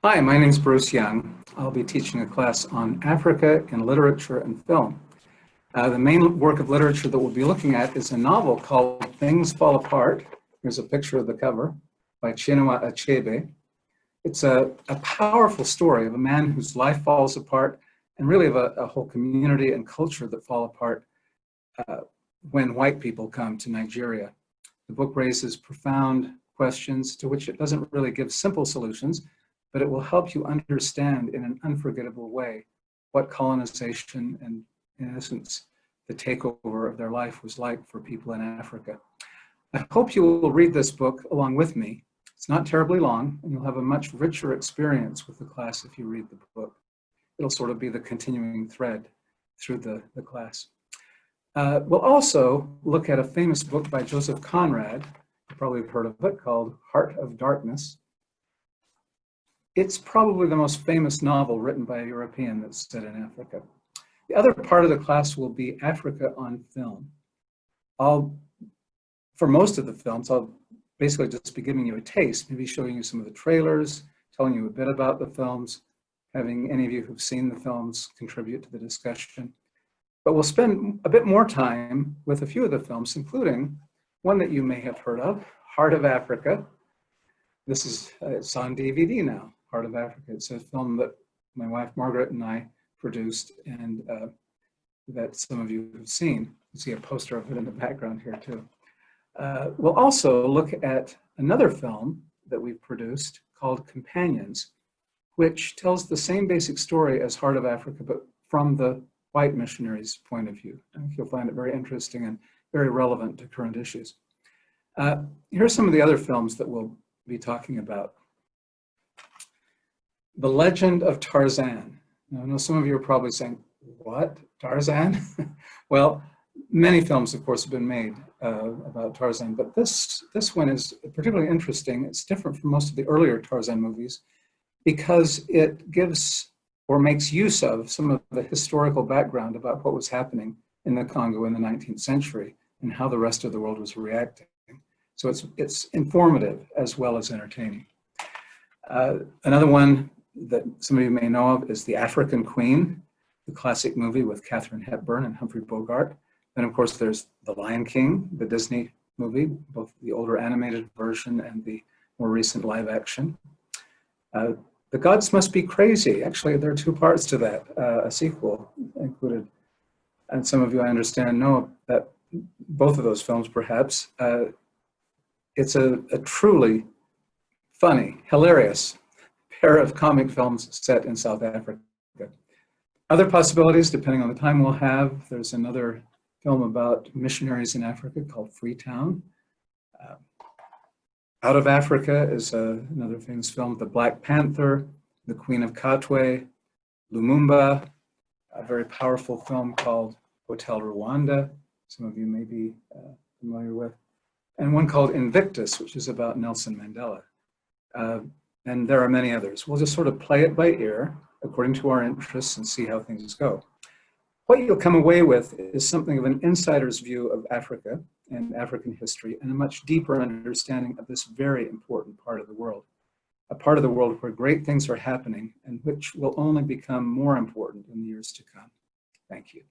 Hi, my name is Bruce Young. I'll be teaching a class on Africa in literature and film. The main work of literature that we'll be looking at is a novel called Things Fall Apart. Here's a picture of the cover by Chinua Achebe. It's a powerful story of a man whose life falls apart and really of a whole community and culture that fall apart when white people come to Nigeria. The book raises profound questions to which it doesn't really give simple solutions, but it will help you understand in an unforgettable way what colonization and, in essence, the takeover of their life was like for people in Africa. I hope you will read this book along with me. It's not terribly long, and you'll have a much richer experience with the class if you read the book. It'll sort of be the continuing thread through the class. We'll also look at a famous book by Joseph Conrad, you probably have heard of it, called Heart of Darkness. It's probably the most famous novel written by a European that's set in Africa. The other part of the class will be Africa on film. For most of the films, I'll basically just be giving you a taste, maybe showing you some of the trailers, telling you a bit about the films, having any of you who've seen the films contribute to the discussion. But we'll spend a bit more time with a few of the films, including one that you may have heard of, Heart of Africa. This is, it's on DVD now, Heart of Africa. It's a film that my wife Margaret and I produced and that some of you have seen. You see a poster of it in the background here too. We'll also look at another film that we've produced called Companions, which tells the same basic story as Heart of Africa, but from the white missionaries' point of view. I think you'll find it very interesting and very relevant to current issues. Here are some of the other films that we'll be talking about. The Legend of Tarzan. Now, I know some of you are probably saying, what, Tarzan? Well, many films, of course, have been made about Tarzan, but this one is particularly interesting. It's different from most of the earlier Tarzan movies because it gives or makes use of some of the historical background about what was happening in the Congo in the 19th century and how the rest of the world was reacting. So it's informative as well as entertaining. Another one that some of you may know of is The African Queen, the classic movie with Katharine Hepburn and Humphrey Bogart. Then, of course, there's The Lion King, the Disney movie, both the older animated version and the more recent live action. The Gods Must Be Crazy. Actually, there are two parts to that, a sequel included. And some of you, I understand, know that both of those films, perhaps. It's a truly funny, hilarious pair of comic films set in South Africa. Other possibilities, depending on the time we'll have, there's another film about missionaries in Africa called Freetown. Out of Africa is another famous film, The Black Panther, The Queen of Katwe, Lumumba, a very powerful film called Hotel Rwanda, some of you may be familiar with, and one called Invictus, which is about Nelson Mandela. And there are many others. We'll just sort of play it by ear according to our interests and see how things go. What you'll come away with is something of an insider's view of Africa and African history and a much deeper understanding of this very important part of the world, a part of the world where great things are happening and which will only become more important in the years to come. Thank you.